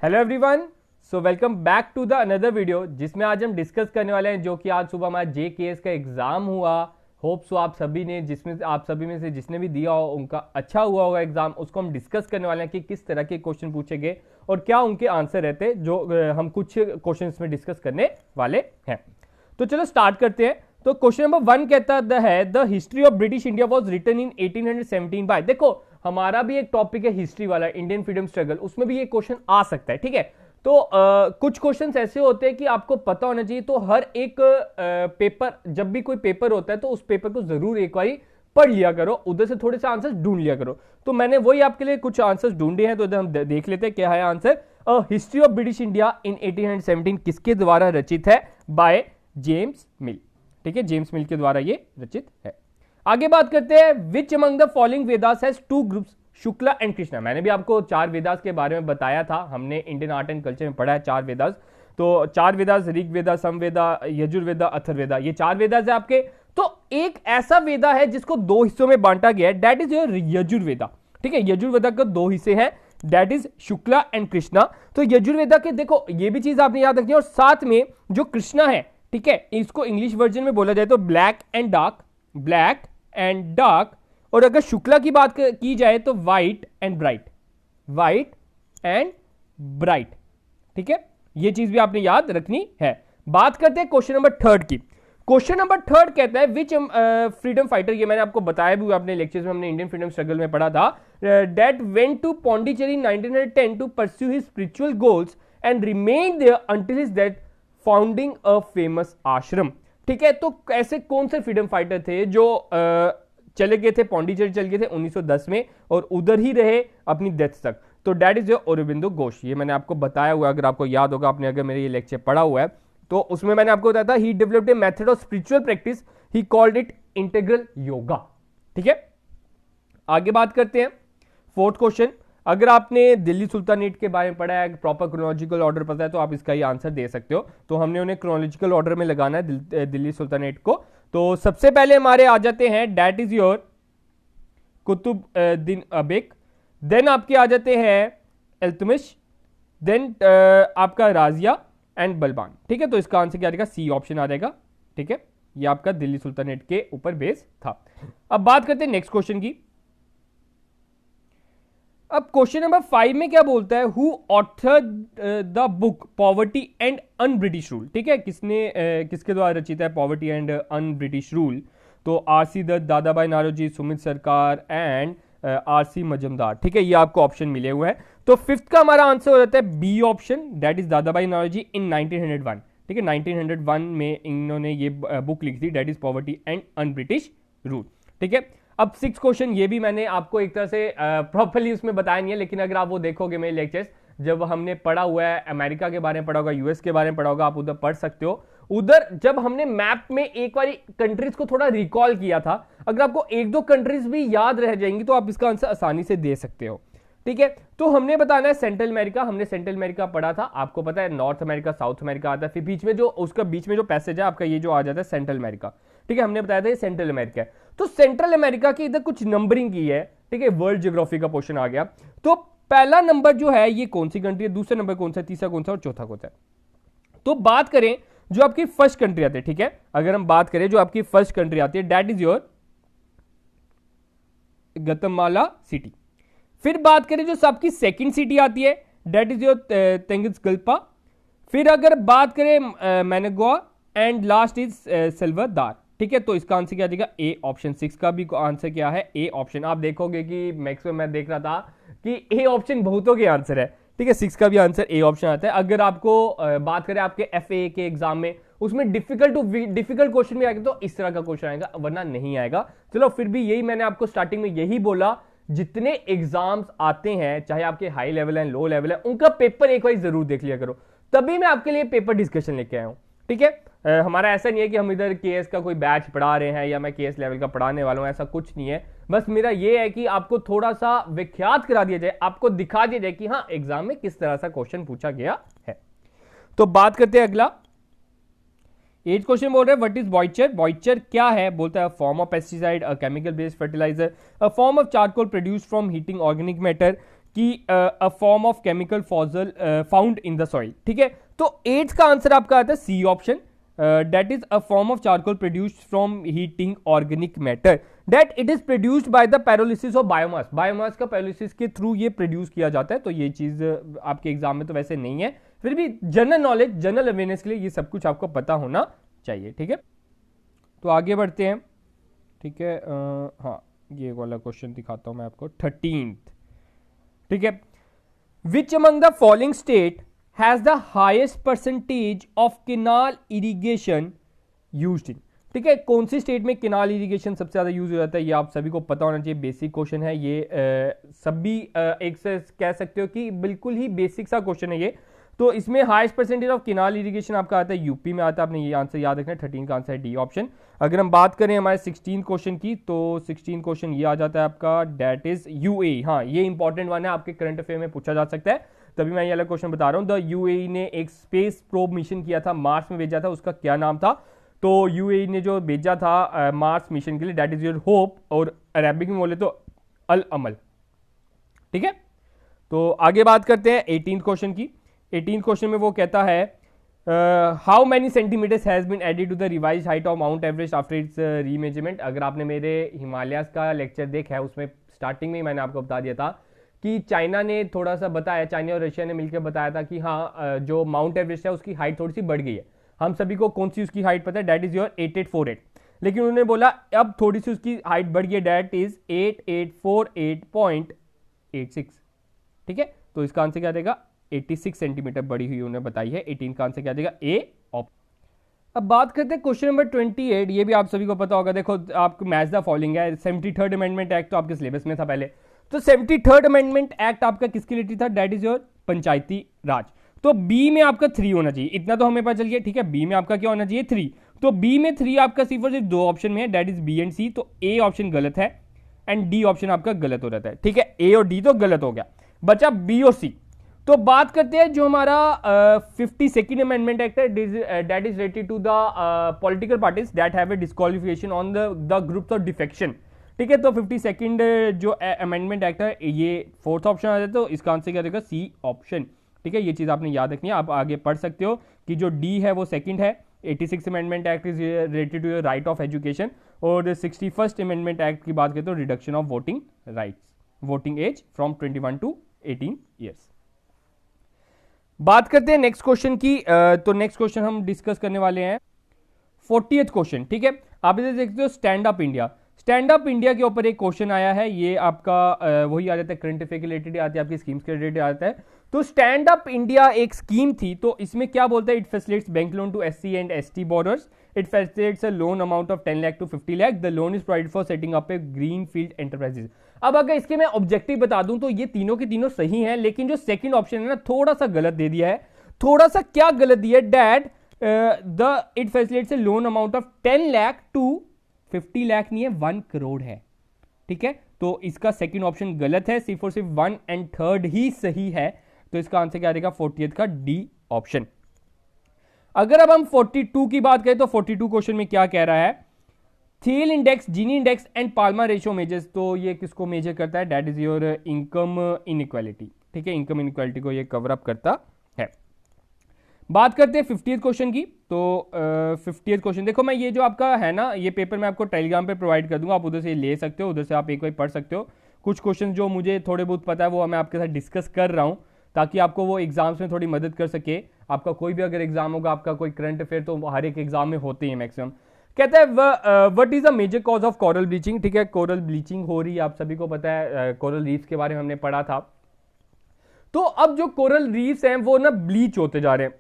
Hello everyone, so welcome back to the another video जिसमें आज हम डिस्कस करने वाले हैं जो कि आज सुबह हमारा JKS का एग्जाम हुआ। होप सो आप सभी ने आप सभी में से जिसने भी दिया हो उनका अच्छा हुआ होगा एग्जाम। उसको हम डिस्कस करने वाले हैं कि किस तरह के क्वेश्चन पूछे गए और क्या उनके आंसर रहते जो हम कुछ क्वेश्चन में डिस्कस करने वाले हैं। तो चलो स्टार्ट करते हैं। तो क्वेश्चन नंबर 1 कहता है the history of British India was written in 1817 by. देखो हमारा भी एक टॉपिक है हिस्ट्री वाला, इंडियन फ्रीडम स्ट्रगल, उसमें भी ये क्वेश्चन आ सकता है। ठीक है, तो कुछ क्वेश्चंस ऐसे होते हैं कि आपको पता होना चाहिए। तो हर एक पेपर, जब भी कोई पेपर होता है तो उस पेपर को जरूर एक बार पढ़ लिया करो, उधर से थोड़े से आंसर्स ढूंढ लिया करो। तो मैंने वही आपके लिए कुछ आंसर्स ढूंढे हैं, तो हम देख लेते हैं क्या है answer. History of British India in 1817 किसके द्वारा रचित है? बाय जेम्स मिल। ठीक है, जेम्स मिल के द्वारा ये रचित है। आगे बात करते हैं, which among the following Vedas has two groups, Shukla and Krishna. मैंने भी आपको 4 वेदास के बारे में बताया था, हमने इंडियन आर्ट एंड कल्चर में पढ़ा है 4 वेदास। तो 4 वेदास, ऋग वेदा, समवेदा, यजुर्वेदा, अथर्ववेदा, ये 4 वेदास है आपके। तो एक ऐसा वेदा है जिसको 2 हिस्सों में बांटा गया है, दैट इज योर यजुर्वेदा। ठीक है, यजुर्वेदा का 2 हिस्से हैं, that is Shukla and Krishna. तो यजुर्वेदा के देखो ये भी चीज आपने याद रखनी है। और साथ में जो कृष्णा है, ठीक है, इसको इंग्लिश वर्जन में बोला जाए तो black and dark, black and dark. और अगर शुक्ला की बात की जाए तो white and bright, white and bright. ठीक है, ये चीज भी आपने याद रखनी है। बात करते हैं क्वेश्चन नंबर 3 की। क्वेश्चन नंबर 3 कहता है विच फ्रीडम फाइटर, ये मैंने आपको बताया भी अपने लेक्चर्स में, हमने इंडियन फ्रीडम स्ट्रगल में पढ़ा था, that went to Pondicherry in 1910 to pursue his spiritual goals and remain there until his death, founding a famous ashram. ठीक है, तो ऐसे कौन से फ्रीडम फाइटर थे जो चले गए थे, पौंडीचेरी चले गए थे 1910 में और उधर ही रहे अपनी डेथ तक? तो that is your Aurobindo Ghosh. ये मैंने आपको बताया हुआ, अगर आपको याद होगा, आपने अगर मेरे ये लेक्चर पढ़ा हुआ है तो उसमें मैंने आपको बताया था, he developed a method of spiritual practice, he called it integral yoga. ठीक है, आगे बात करते हैं 4th क्वेश्चन। अगर आपने दिल्ली सुल्तानेट के बारे में पढ़ा है, प्रॉपर क्रोनोलॉजिकल ऑर्डर पता है, तो आप इसका ही आंसर दे सकते हो। तो हमने उन्हें क्रोनोलॉजिकल ऑर्डर में लगाना है दिल्ली सुल्तानेट को। तो सबसे पहले हमारे आ जाते हैं, that is your Qutbuddin Aibak, then आपके आ जाते हैं इल्तुतमिश, देन आपका राजिया एंड बलबान। ठीक है, तो इसका आंसर क्या आ जाएगा? सी ऑप्शन आ जाएगा। ठीक है, ये आपका दिल्ली सुल्तानेट के ऊपर बेस था। अब बात करते हैं नेक्स्ट क्वेश्चन की। अब क्वेश्चन नंबर 5 में क्या बोलता है, who author the book poverty and un British rule. ठीक है, किसके द्वारा रचित है poverty and un British rule? तो RC दत्त, दादा भाई नारोजी, सुमित सरकार एंड RC मजमदार। ठीक है, ये आपको ऑप्शन मिले हुए हैं। तो 5th का हमारा आंसर हो जाता है बी ऑप्शन, दैट इज दादा भाई नारोजी इन 1901। ठीक है, 1901 में इन्होंने ये बुक लिखी थी, that is poverty and un British rule. ठीक है, अब 6th क्वेश्चन, ये भी मैंने आपको एक तरह से प्रॉपर्ली उसमें बताया नहीं है, लेकिन अगर आप वो देखोगे मेरे लेक्चर्स, जब हमने पढ़ा हुआ है अमेरिका के बारे में पढ़ा होगा, US के बारे में पढ़ा होगा, आप उधर पढ़ सकते हो। उधर जब हमने मैप में एक बार कंट्रीज को थोड़ा रिकॉल किया था, अगर आपको 1-2 कंट्रीज भी याद रह जाएंगी तो आप इसका आंसर आसानी से दे सकते हो। ठीक है, तो हमने बताना है सेंट्रल अमेरिका, हमने सेंट्रल अमेरिका पढ़ा था, आपको पता है नॉर्थ अमेरिका, साउथ अमेरिका आता है, फिर बीच में जो पैसेज है आपका, ये जो आ जाता है सेंट्रल अमेरिका। ठीक है, हमने बताया था ये सेंट्रल अमेरिका है। तो सेंट्रल अमेरिका की इधर कुछ नंबरिंग की है। ठीक है, वर्ल्ड ज्योग्राफी का क्वेश्चन आ गया। तो पहला नंबर जो है ये कौन सी कंट्री है, दूसरा नंबर कौन सा है, तीसरा कौन सा और चौथा कौन सा है? तो बात करें जो आपकी फर्स्ट कंट्री आती है, ठीक है, अगर हम बात करें जो आपकी फर्स्ट कंट्री आती है, दैट इज योर गतमाला सिटी। फिर बात करें जो आपकी सेकंड सिटी आती है, दैट इज योर तेंगिज़कल्पा। फिर अगर बात करें मैनेगुआ एंड लास्ट इज सिल्वरदार। ठीक है, तो इसका आंसर क्या आ जाएगा? A option. 6 का भी आंसर क्या है? A option. आप देखोगे कि मैक्सिमम मैं देख रहा था कि ए ऑप्शन बहुतों के आंसर है। ठीक है, 6 का भी आंसर ए ऑप्शन आता है। अगर आपको बात करें आपके FA के एग्जाम में, उसमें डिफिकल्ट क्वेश्चन भी आएगा तो इस तरह का क्वेश्चन आएगा, वरना नहीं आएगा। चलो, फिर भी यही मैंने आपको स्टार्टिंग में यही बोला, जितने एग्जाम्स आते हैं, चाहे आपके हाई लेवल है, लो लेवल है, उनका पेपर एक बार जरूर देख लिया करो, तभी मैं आपके लिए पेपर डिस्कशन लेके आया हूं। ठीक है, हमारा ऐसा नहीं है कि हम इधर KS का कोई बैच पढ़ा रहे हैं या मैं KS लेवल का पढ़ाने वाला हूं, ऐसा कुछ नहीं है। बस मेरा ये है कि आपको थोड़ा सा विख्यात करा दिया जाए, आपको दिखा दिया जाए कि हाँ एग्जाम में किस तरह सा क्वेश्चन पूछा गया है। तो बात करते हैं अगला। 8th क्वेश्चन बोल रहे हैं व्हाट इज बॉयचर। बॉयचर क्या है? बोलता है form of pesticide, a chemical based fertiliser, a form of charcoal produced from heating organic matter, कि a form of chemical fossil found in the soil, ठीक है। तो 8th का आंसर आपका आता है C option, that is a form of charcoal produced from heating organic matter that it is produced by the pyrolysis of biomass। Biomass का pyrolysis के through ये प्रोड्यूस किया जाता है। तो ये चीज आपके एग्जाम में तो वैसे नहीं है, फिर भी जनरल नॉलेज, जनरल अवेयरनेस के लिए ये सब कुछ आपको पता होना चाहिए, ठीक है। तो आगे बढ़ते हैं, ठीक है। हाँ, ये वाला क्वेश्चन दिखाता हूं मैं आपको, 13th, ठीक है। Which among the following state has the highest percentage of canal irrigation used in, ठीक है। कौन सी स्टेट में कैनाल इरिगेशन सबसे ज्यादा यूज हो जाता है, ये आप सभी को पता होना चाहिए, बेसिक क्वेश्चन है ये। सभी एक से कह सकते हो कि बिल्कुल ही बेसिक सा क्वेश्चन है ये। तो इसमें highest percentage of canal irrigation आपका आता है यूपी में आता है, आपने ये आंसर याद रखना है। 13 का आंसर है डी ऑप्शन। अगर हम बात करें हमारे 16 क्वेश्चन की, तो 16 क्वेश्चन ये आ जाता है आपका, डेट इज यूएई। हाँ, ये इंपॉर्टेंट वन है, आपके करंट अफेयर में पूछा जा सकता है, तभी मैं ये वाला क्वेश्चन बता रहा हूं। द यूएई ने एक स्पेस प्रोब मिशन किया था, मार्स में भेजा था, उसका क्या नाम था? तो यूएई ने जो भेजा था मार्स मिशन के लिए, दैट इज योर होप, और अरेबिक में बोले तो अल अमल, ठीक है। तो आगे बात करते हैं 18th क्वेश्चन की। 18th क्वेश्चन में वो कहता है how many centimetres has been added to the revise height of Mount Everest after its remeasurement. अगर आपने मेरे हिमालयास का लेक्चर देखा है, उसमें स्टार्टिंग में ही मैंने आपको बता दिया था कि चाइना ने थोड़ा सा बताया, चाइना और रशिया ने मिलकर बताया था कि हाँ जो माउंट एवरेस्ट है उसकी हाइट थोड़ी सी बढ़ गई है। हम सभी को कौन सी उसकी हाइट पता है, डेट इज योर 8848। लेकिन उन्होंने बोला अब थोड़ी सी उसकी हाइट बढ़ गई है, डेट इज 8848.86, ठीक है। तो इसका आंसर क्या देगा, 86 सेंटीमीटर बड़ी हुई उन्होंने बताई है। 18 का आंसर क्या देगा, ए ऑप्शन। अब बात करते हैं क्वेश्चन नंबर 28। ये भी आप सभी को पता होगा, देखो आपको मैच द फॉलोइंग है। 73rd अमेंडमेंट एक्ट तो आपके सिलेबस में था पहले। तो 73rd अमेंडमेंट एक्ट आपका किसके रिलेटेड था, डेट इज योर पंचायती राज। तो बी में आपका 3 होना चाहिए, इतना तो हमें पता चल गया, ठीक है। बी में आपका क्या होना चाहिए, 3। तो बी में 3 आपका सिर्फ और सिर्फ 2 ऑप्शन में है, डेट इज बी एंड सी। तो ए ऑप्शन गलत है एंड डी ऑप्शन आपका गलत हो जाता है, ठीक है। ए और डी तो गलत हो गया, बचा बी और सी। तो बात करते हैं जो हमारा 52nd अमेंडमेंट एक्ट है, that is related to the political parties that have a disqualification on the groups of defection, ठीक है। तो 52nd जो अमेंडमेंट एक्ट है, ये 4th ऑप्शन आ जाता है। तो इसका आंसर क्या रहेगा, सी ऑप्शन, ठीक है। ये चीज आपने याद रखनी है, आप आगे पढ़ सकते हो कि जो डी है वो सेकंड है। 86th amendment act is related to right of education, और 61st अमेंडमेंट एक्ट की बात करें तो reduction of voting rights, voting age from 21 to 18 years. बात करते हैं नेक्स्ट क्वेश्चन की। तो नेक्स्ट क्वेश्चन हम डिस्कस करने वाले हैं 40th क्वेश्चन, ठीक है। आप इधर देखते हो stand up India. Stand up India के ऊपर एक क्वेश्चन आया है, ये आपका वही आ जाता है, करंट अफेयर के रिलेटेड आती है, आपकी स्कीम्स के रिलेटेड आता है। तो स्टैंड अप इंडिया एक स्कीम थी, तो इसमें क्या बोलता है, it facilitates bank loan to SC and ST borrowers, it facilitates a loan amount of 10 lakh to 50 lakh, the loan is provided for setting up a green field enterprises. अब अगर इसके मैं ऑब्जेक्टिव बता दूं तो ये तीनों के तीनों सही हैं, लेकिन जो सेकंड ऑप्शन है ना, थोड़ा सा गलत दे दिया है। थोड़ा सा क्या गलत दिया है, that it facilitates a loan amount of 10 lakh to 50 lakh नहीं है, 1 करोड़ है, ठीक है। तो इसका सेकंड ऑप्शन गलत है, सिर्फ और सिर्फ 1 एंड 3rd ही सही है। तो इसका आंसर क्या रहेगा, 40th का डी ऑप्शन। अगर अब हम 42 की बात करें तो 42 क्वेश्चन में क्या कह रहा है, Theil index, Gini index and Palma ratio measures. तो ये किसको मेजर करता है, that is your income inequality, ठीक है। इनकम इनइक्वालिटी को ये कवर अप करता है। बात करते हैं 50th क्वेश्चन की। तो 50th क्वेश्चन देखो, मैं ये जो आपका है ना, ये पेपर मैं आपको टेलीग्राम पे प्रोवाइड कर दूंगा, आप उधर से ले सकते हो, उधर से आप एक बार पढ़ सकते हो। कुछ क्वेश्चन जो मुझे थोड़े बहुत पता है वो मैं आपके साथ डिस्कस कर रहा हूं, ताकि आपको वो एग्जाम्स में थोड़ी मदद कर सके। आपका कोई भी अगर एग्जाम होगा, आपका कोई करंट अफेयर, तो हर एक एग्जाम में होते हैं मैक्सिमम। कहता है what is the major cause of coral bleaching, ठीक है। कोरल ब्लीचिंग हो रही है, आप सभी को पता है, कोरल रीफ्स के बारे में हमने पढ़ा था। तो अब जो कोरल रीफ्स हैं वो ना ब्लीच होते जा रहे हैं,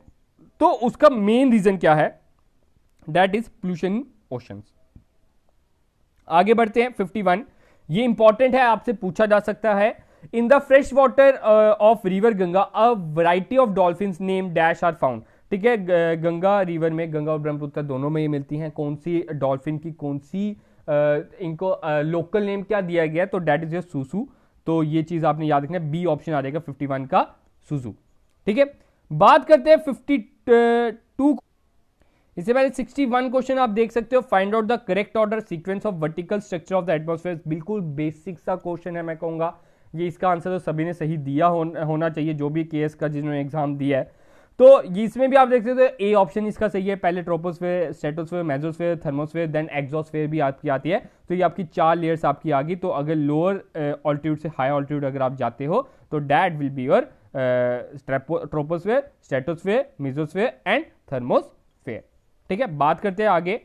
तो उसका मेन रीजन क्या है, that is pollution in oceans. आगे बढ़ते हैं 51, ये इंपॉर्टेंट है, आपसे पूछा जा सकता है। In the fresh water of river Ganga a variety of dolphins name dash are found, ठीक है। गंगा रिवर में, गंगा और ब्रह्मपुत्र दोनों में ये मिलती हैं, कौन सी डॉल्फिन की कौन सी इनको लोकल नेम क्या दिया गया, तो दैट इज योर सूसू। तो ये चीज आपने याद रखना है, बी ऑप्शन आ जाएगा 51 का सूसू, ठीक है। बात करते हैं 52, इससे पहले 61 क्वेश्चन आप देख सकते हो, find out the correct order sequence of vertical structure of the atmosphere. बिल्कुल बेसिक सा क्वेश्चन है, मैं कहूंगा ये इसका आंसर तो सभी ने सही दिया होना चाहिए, जो भी केएस का जिन्होंने एग्जाम दिया है। तो इसमें भी आप देख सकते हो ए ऑप्शन इसका सही है। पहले troposphere, stratosphere, mesosphere, thermosphere, then exosphere भी आपकी आती है। तो ये आपकी 4 लेयर्स आपकी आ गई। तो अगर लोअर ऑल्टीट्यूड से हाई ऑल्टीट्यूड अगर आप जाते हो तो that will be your troposphere, stratosphere, mesosphere and thermosphere. ठीक है, बात करते हैं आगे।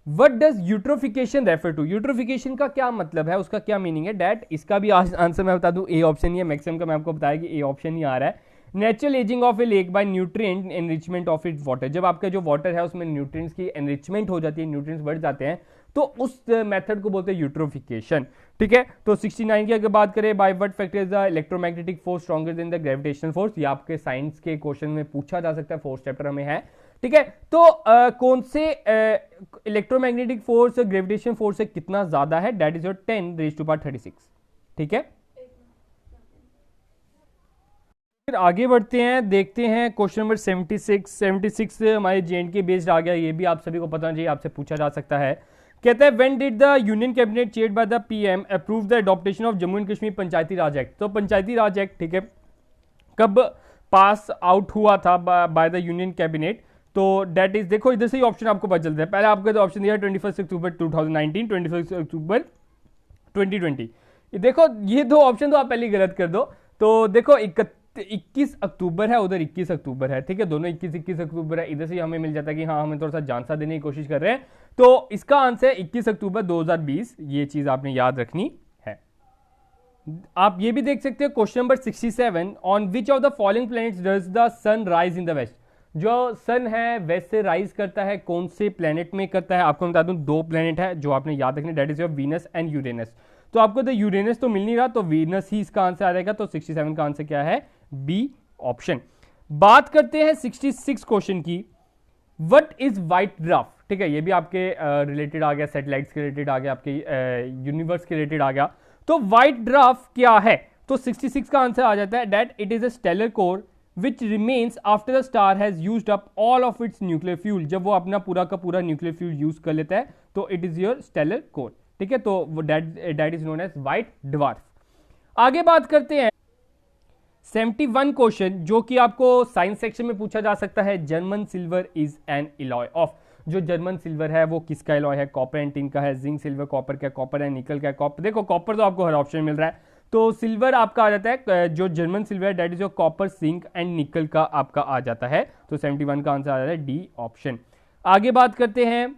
What does eutrophication refer to? Eutrophication का क्या मतलब है, उसका क्या मीनिंग है डैट? इसका भी आंसर मैं बता दूं, ए ऑप्शन ही है। मैक्सिमम का मैं आपको बताया कि ए ऑप्शन ही आ रहा है। Natural ageing of A lake bye nutrient enrichment of its water. जब आपका जो वाटर है उसमें न्यूट्रिएंट्स की एनरिचमेंट हो जाती है, न्यूट्रिएंट्स बढ़ जाते हैं, तो उस मेथड को बोलते हैं यूट्रोफिकेशन। ठीक है, तो 69 की अगर बात करें, by what factor is the electromagnetic force stronger than the gravitational force? ये आपके साइंस के क्वेश्चन में पूछा जा सकता है, 4th चैप्टर में है। ठीक है, तो कौन से इलेक्ट्रोमैग्नेटिक फोर्स ग्रेविटेशन फोर्स से कितना ज्यादा है? That is your 10⁻36। ठीक है, फिर आगे बढ़ते हैं, देखते हैं क्वेश्चन नंबर 76 हमारे जेएंडके बेस्ड आ गया। ये भी आप सभी को पता चाहिए, आपसे पूछा जा सकता है। कहता है when did the union cabinet chaired by the PM approve the adaptation of Jammu and Kashmir Panchayati Raj act? तो पंचायती राज एक्ट, ठीक है, कब पास आउट हुआ था बाय द यूनियन कैबिनेट? तो डेट इज, देखो इधर से ही ऑप्शन आपको पता चलता है। पहले आपको तो ऑप्शन दिया 21 अक्टूबर 2019, 21 अक्टूबर 2020। देखो ये दो ऑप्शन तो आप पहले गलत कर दो। तो देखो 21 अक्टूबर है, उधर 21 अक्टूबर है। ठीक है, दोनों 21 अक्टूबर है। इधर से हमें मिल जाता है कि हाँ, हमें थोड़ा सा जानसा देने की कोशिश कर रहे हैं। तो इसका आंसर 21 अक्टूबर 2020। ये चीज आपने याद रखनी है। आप ये भी देख सकते हो question number 67, on which of the following planets does the sun rise in the west? जो सन है वेस्ट से राइज करता है, कौन से प्लेनेट में करता है? आपको बता दूं 2 प्लेनेट है जो आपने याद रखने, that is your Venus and Uranus. तो आपको तो यूरेनस तो मिल नहीं रहा, तो वीनस ही इसका आंसर आ जाएगा। तो 67 का आंसर क्या है? B option. बात करते हैं 66 क्वेश्चन की, व्हाट इज व्हाइट ड्वार्फ? ठीक है, ये भी आपके रिलेटेड आ गया, सैटेलाइट्स के रिलेटेड आ गया, आपके यूनिवर्स के रिलेटेड आ गया। तो व्हाइट ड्वार्फ क्या है? तो 66 का आंसर आ जाता है that it is a stellar core which remains after the star has used up all of its nuclear fuel। जब वो अपना पूरा का पूरा न्यूक्लियर फ्यूल यूज कर लेता है तो it is your stellar core. ठीक है, तो वो that is known as white dwarf. आगे बात करते हैं 71 क्वेश्चन, जो कि आपको साइंस सेक्शन में पूछा जा सकता है। German silver is an alloy of? जो जर्मन सिल्वर है वो किसका एलॉय है? कॉपर एंड टिन का है। जिंक सिल्वर कॉपर का, कॉपर एंड निकल का। कॉपर, देखो कॉपर तो आपको हर ऑप्शन मिल रहा है। तो सिल्वर आपका आ जाता है, जो जर्मन सिल्वर है that is your copper, zinc and निकल का आपका आ जाता है। तो 71 का आंसर आ जाता है डी ऑप्शन। आगे बात करते हैं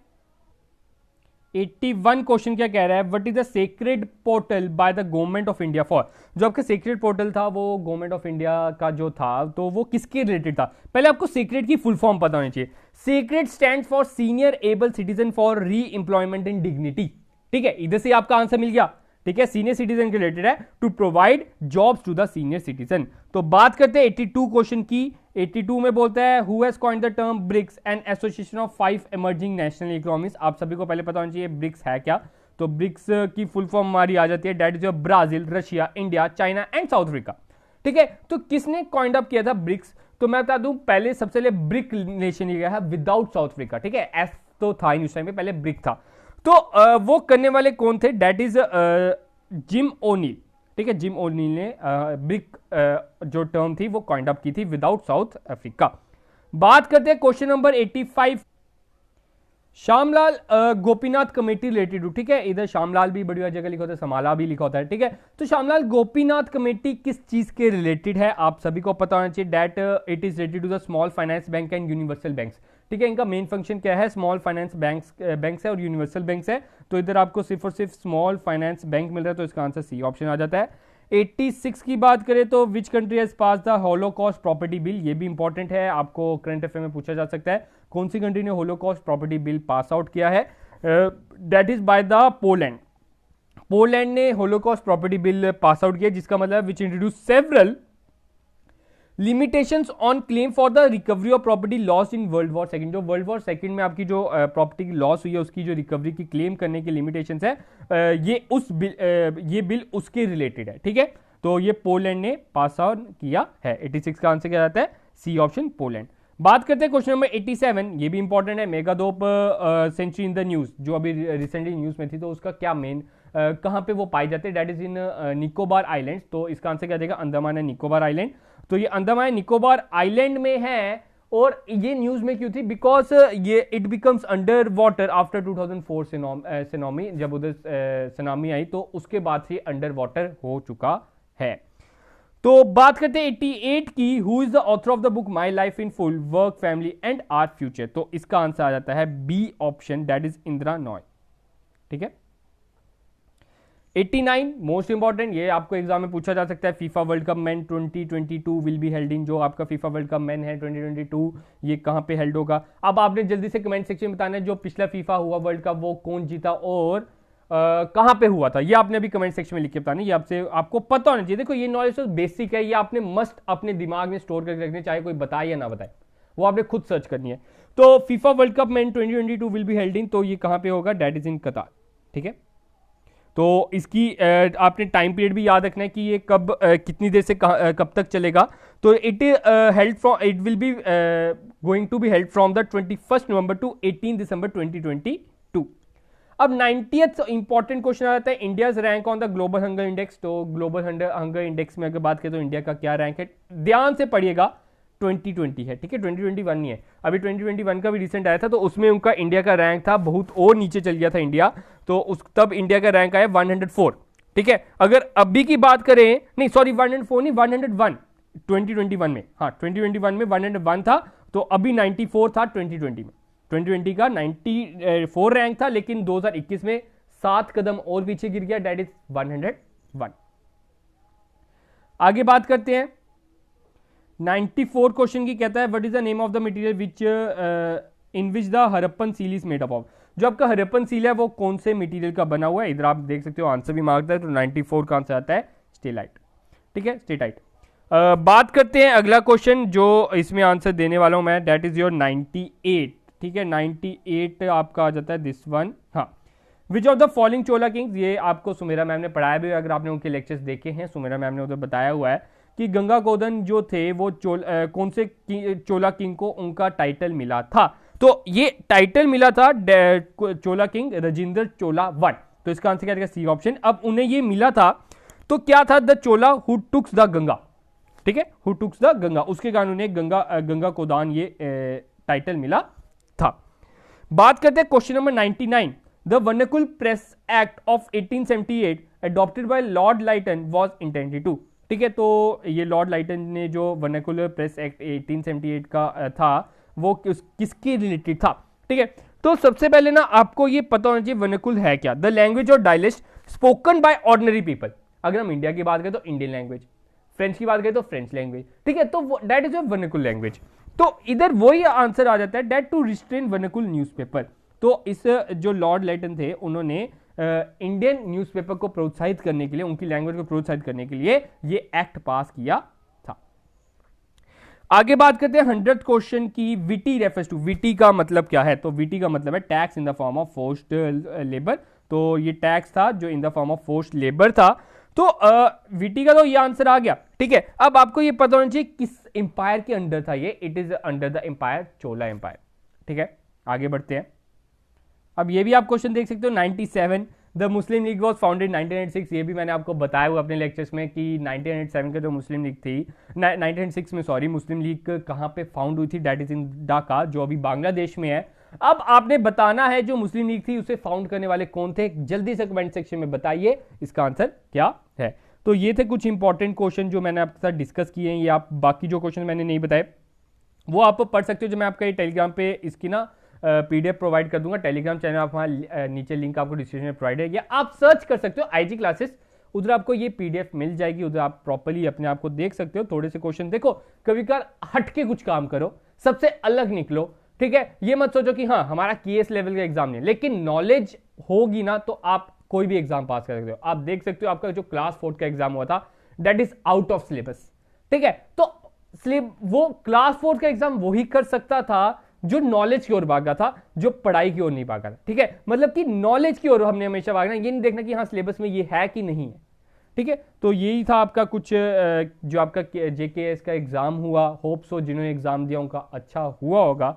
81 क्वेश्चन, क्या कह रहा है? What is the sacred portal by the government of India for? जो आपका सेक्रेड पोर्टल था वो गवर्नमेंट ऑफ इंडिया का जो था, तो वो किसके रिलेटेड था? पहले आपको सेक्रेड की फुल फॉर्म पता होनी चाहिए। Sacred stands for senior able citizen for री एम्प्लॉयमेंट इन डिग्निटी। ठीक है, इधर से आपका आंसर मिल गया। ठीक है, सीनियर सिटीजन के रिलेटेड है, to provide jobs to the senior citizen. तो बात करते हैं 82 क्वेश्चन की। 82 में बोलता है who has coined the term BRICS, an association of 5 emerging national economies? आप सभी को पहले पता होना चाहिए ब्रिक्स है क्या। तो ब्रिक्स की फुल फॉर्म हमारी आ जाती है that is your Brazil, Russia, India, China and south Africa. ठीक है, तो किसने कॉइन्ड अप किया था ब्रिक्स? तो मैं बता दूं, पहले सबसे पहले ब्रिक नेशन लिया है विदाउट साउथ अफ्रीका। ठीक है, एस तो था ही उस टाइम पे, पहले ब्रिक था। तो वो करने वाले कौन थे? That is Jim O'Neill. ठीक है, जिम ओनील ने ब्रिक जो टर्म थी वो कॉइंड अप की थी विदाउट साउथ अफ्रीका। बात करते हैं question number 85, Shyamlal Gopinath committee related. ठीक है, इधर श्यामलाल भी बढ़िया जगह लिखा होता है, समाला भी लिखा होता है। ठीक है, तो श्यामलाल गोपीनाथ कमेटी किस चीज के रिलेटेड है? आप सभी को पता होना चाहिए that it is related to the small finance bank and universal banks. ठीक है, इनका मेन फंक्शन क्या है? स्मॉल फाइनेंस बैंक्स है और यूनिवर्सल बैंक्स है। तो इधर आपको सिर्फ और सिर्फ स्मॉल फाइनेंस बैंक मिल रहा है, तो इसका आंसर सी ऑप्शन आ जाता है। 86 की बात करें तो which country has pass the Holocaust property bill? ये भी इंपॉर्टेंट है, आपको करंट अफेयर में पूछा जा सकता है। कौन सी कंट्री ने Holocaust property bill pass out किया है? That is by the Poland. Poland ने Holocaust property bill pass out किया, जिसका मतलब which introduce several limitations on claim for the recovery of property loss in world war second. जो world war second में आपकी जो प्रॉपर्टी की loss हुई है उसकी जो रिकवरी की क्लेम करने की लिमिटेशंस है, ये बिल उसके रिलेटेड है। ठीक है, तो ये पोलैंड ने पास आउट किया है। 86 का आंसर क्या जाता है? C option, Poland. बात करते हैं क्वेश्चन नंबर 87, ये भी इंपॉर्टेंट है। मेगाडोप सेंचुरी इन द न्यूज, जो अभी रिसेंटली न्यूज में थी, तो उसका क्या मेन कहाँ पे वो पाए जाते हैं, that is in Nicobar island. तो इसका आंसर क्या देगा, अंडमान एंड निकोबार आइलैंड। तो ये अंडमान निकोबार आइलैंड में है। और ये न्यूज में क्यों थी, बिकॉज ये it becomes under water after 2004 tsunami, जब उधर सुनामी आई तो उसके बाद से अंडर वाटर हो चुका है। तो बात करते हैं 88 की, who is the author of the book my life in full, work, family and our future. तो इसका आंसर आ जाता है B option, that is Indira Nooyi. ठीक है। 89 मोस्ट इंपॉर्टेंट, ये आपको एग्जाम में पूछा जा सकता है, FIFA world cup man 2022 will be held in, जो आपका फीफा वर्ल्ड कप मैन है 2022 ये कहां पे हेल्ड होगा। अब आपने जल्दी से कमेंट सेक्शन में बताना है जो पिछला फीफा हुआ वर्ल्ड कप वो कौन जीता और कहां पे हुआ था, ये आपने अभी कमेंट सेक्शन में लिख के बताना, ये आपसे आपको पता होना चाहिए। देखो ये नॉलेज तो बेसिक है, ये आपने मस्ट अपने दिमाग में स्टोर करके रखने, चाहे कोई बताए या ना बताए, वो आपने खुद सर्च करनी है। तो FIFA world cup man 2022 will be held in, तो ये कहां पे होगा, डेट इज इन कतार। ठीक है। तो इसकी आपने टाइम पीरियड भी याद रखना है कि ये कब कितनी देर से कब तक चलेगा। तो it it will be going to be held from the 21 November to 18 December 2022। अब 90th इंपॉर्टेंट क्वेश्चन आ जाता है, India rank on the global hunger index. तो ग्लोबल हंगर इंडेक्स में अगर बात करें तो इंडिया का क्या रैंक है, ध्यान से पढ़िएगा, 2020 है। ठीक है, 2021 नहीं है, अभी 2021 का भी रिसेंट आया था, तो उसमें उनका इंडिया का रैंक था बहुत और नीचे चल गया था इंडिया, तो उस तब इंडिया का रैंक आया 104। ठीक है, अगर अभी की बात करें, नहीं सॉरी 104 नहीं 101 2021 में, हाँ 2021 में 101 था, तो अभी 94 था 2020 में। 2020 का 94 रैंक था, लेकिन 2021 में 7 कदम और पीछे गिर गया, डेट इज 101। आगे बात करते हैं 94 क्वेश्चन की, कहता है what is the name of the material which in which the Harappan seal is made up of. जो आपका हरप्पन सील है वो कौन से मटेरियल का बना हुआ है, इधर आप देख सकते हो आंसर भी मांगता है, तो 94 का आंसर आता है स्टेलाइट। ठीक है, स्टेटाइट। बात करते हैं अगला क्वेश्चन जो इसमें आंसर देने वाला हूं मैं, डेट इज योर 98। ठीक है, 98 आपका आ जाता है दिस वन। हाँ, विच of the following Chola Kings, ये आपको सुमेरा मैम ने पढ़ाया भी, अगर आपने उनके लेक्चर्स देखे हैं, सुमेरा मैम ने उधर बताया हुआ है कि गंगा गोदन जो थे वो कौन से चोला किंग को उनका टाइटल मिला था। तो ये टाइटल मिला था चोला किंग राजेंद्र चोला वन, तो इसका आंसर क्या रहेगा, सी ऑप्शन। अब उन्हें ये मिला था तो क्या था, the Chola who takes the Ganga. ठीक है, हु टुक्स द गंगा, उसके कारण उन्हें गंगा कोदान ये टाइटल मिला था। बात करते हैं question number 99, the vernacular press act of 1878 adopted by Lord Lytton was intended to. ठीक है, तो ये लॉर्ड लाइटन ने जो वर्नाकुलर प्रेस एक्ट 1878 का था वो किसके रिलेटेड था। ठीक है, तो सबसे पहले ना आपको ये पता होना चाहिए वर्नाकुल है क्या, द लैंग्वेज और dialect spoken by ordinary people. अगर हम इंडिया की बात करें तो इंडियन लैंग्वेज, फ्रेंच की बात करें तो फ्रेंच लैंग्वेज। ठीक है, तो दैट इज वर्नाकुल लैंग्वेज। तो इधर वही आंसर आ जाता है, डेट टू रिस्ट्रेन वर्नाकुल न्यूज़पेपर। तो इस जो लॉर्ड लाइटन थे उन्होंने इंडियन न्यूज़पेपर को प्रोत्साहित करने के लिए, उनकी लैंग्वेज को प्रोत्साहित करने के लिए ये एक्ट पास किया था। आगे बात करते हैं 100th क्वेश्चन की, विटी रेफर्स टू, विटी का मतलब क्या है, तो विटी का मतलब है tax in the form of forced labour. तो ये टैक्स था जो in the form of forced labour था। तो विटी का तो ये आंसर आ गया। ठीक है, अब आपको ये पता होना चाहिए किस एम्पायर के अंडर था ये, it is under the empire Chola empire. ठीक है, आगे बढ़ते हैं। अब ये भी आप क्वेश्चन देख सकते हो 97, the Muslim league was founded 1906। ये भी मैंने आपको बताया हुआ अपने लेक्चर्स में कि 1907 का जो मुस्लिम लीग थी, 1906 में सॉरी, मुस्लिम लीग कहाँ पे फाउंड हुई थी, डेट इज इन ढाका, जो अभी बांग्लादेश में है। अब आपने बताना है जो मुस्लिम लीग थी उसे फाउंड करने वाले कौन थे, जल्दी से कमेंट सेक्शन में बताइए इसका आंसर क्या है। तो ये थे कुछ इंपॉर्टेंट क्वेश्चन जो मैंने आपके साथ डिस्कस किए हैं। ये आप बाकी जो क्वेश्चन मैंने नहीं बताए वो आप पढ़ सकते हो, जो मैं आपका ये टेलीग्राम पे इसकी ना पीडीएफ प्रोवाइड कर दूंगा। टेलीग्राम चैनल आप वहाँ नीचे लिंक आपको डिस्क्रिप्शन में प्रोवाइड है, या आप सर्च कर सकते हो आईजी क्लासेस, उधर आपको ये पीडीएफ मिल जाएगी, उधर आप प्रॉपर्ली अपने आप को देख सकते हो। थोड़े से क्वेश्चन देखो, कभी कभार हट के कुछ काम करो, सबसे अलग निकलो। ठीक है, ये मत सोचो कि हाँ हमारा केएस लेवल का एग्जाम नहीं है, लेकिन नॉलेज होगी ना तो आप कोई भी एग्जाम पास कर सकते हो। आप देख सकते हो आपका जो क्लास 4 का एग्जाम हुआ था that is out of syllabus. ठीक है, तो वो क्लास 4 का एग्जाम वही कर सकता था जो नॉलेज की ओर भागा था, जो पढ़ाई की ओर नहीं भागा था। ठीक है, मतलब कि नॉलेज की ओर हमने हमेशा भागना, ये नहीं देखना कि हाँ सिलेबस में ये है कि नहीं है। ठीक है, तो यही था आपका कुछ जो आपका जेकेएस का एग्जाम हुआ। होप सो जिन्होंने एग्जाम दिया उनका अच्छा हुआ होगा।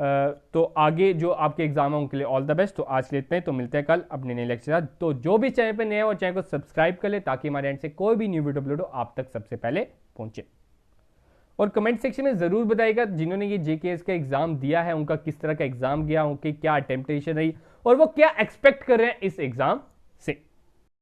तो आगे जो आपके एग्जाम है उनके लिए ऑल द बेस्ट। तो आज लेते हैं, तो मिलते हैं कल अपने नए लेक्चर साथ। तो जो भी चैनल पे नए हैं वो चैनल को सब्सक्राइब कर ले ताकि हमारे एंड से कोई भी न्यू वीडियो अपलोड हो आप तक सबसे पहले पहुंचे। और कमेंट सेक्शन में जरूर बताइएगा जिन्होंने ये जेकेएस का एग्जाम दिया है उनका किस तरह का एग्जाम गया, उनकी क्या अटेम्प्टेशन रही और वो क्या एक्सपेक्ट कर रहे हैं इस एग्जाम